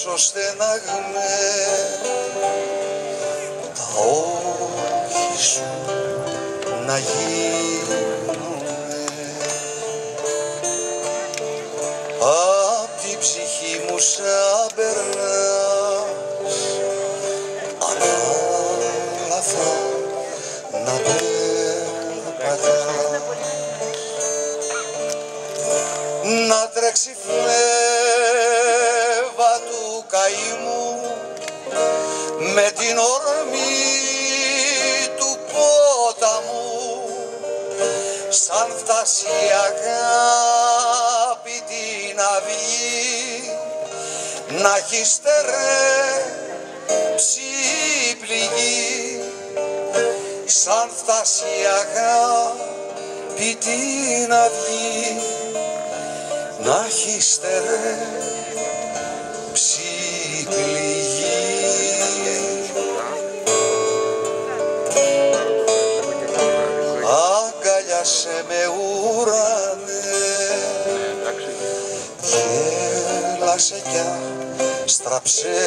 έξω στεναγμέ, τα όχι σου να γίνουνε. Απ' την ψυχή μου σαν περνάς, ανάλαφρα να περπατάς, να τρέξει φλέβα του καημού με την ορμή του ποταμού, σαν φτάσει η αγάπη την αυγή, να έχει στερέψει πληγή, σαν φτάσει η αγάπη την αυγή, να έχει στερέψει πληγή. Αγκαλιάσε με ουρανέ, γέλασε κι στράψε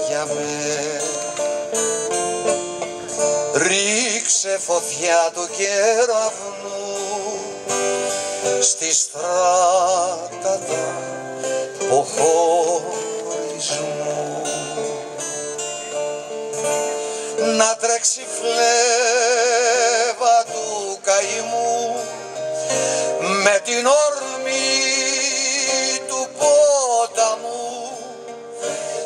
για με, ρίξε φωτιά του κεραυνού στη στράτατα αποχωρισμού, να τρέξει φλέβα του καημού με την ορμή του ποταμού,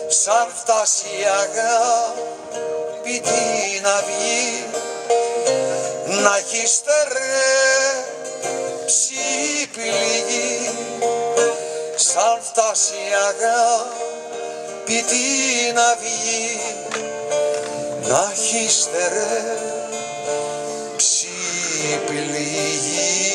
σαν φτάσει η αγάπη την αυγή, να έχει στερέψει πληγή, σαν φτάσει η αγάπη την αυγή, να έχει στερέψει πληγή.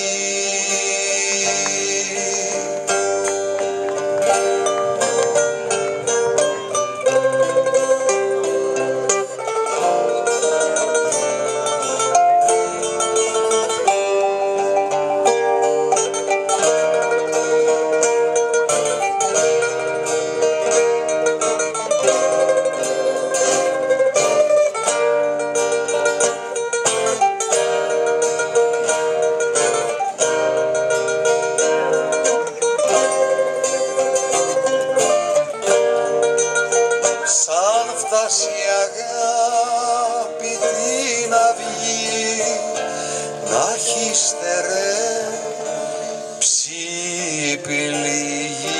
Φτάσει η αγάπη την αυγή, να έχει στερέψει πληγή.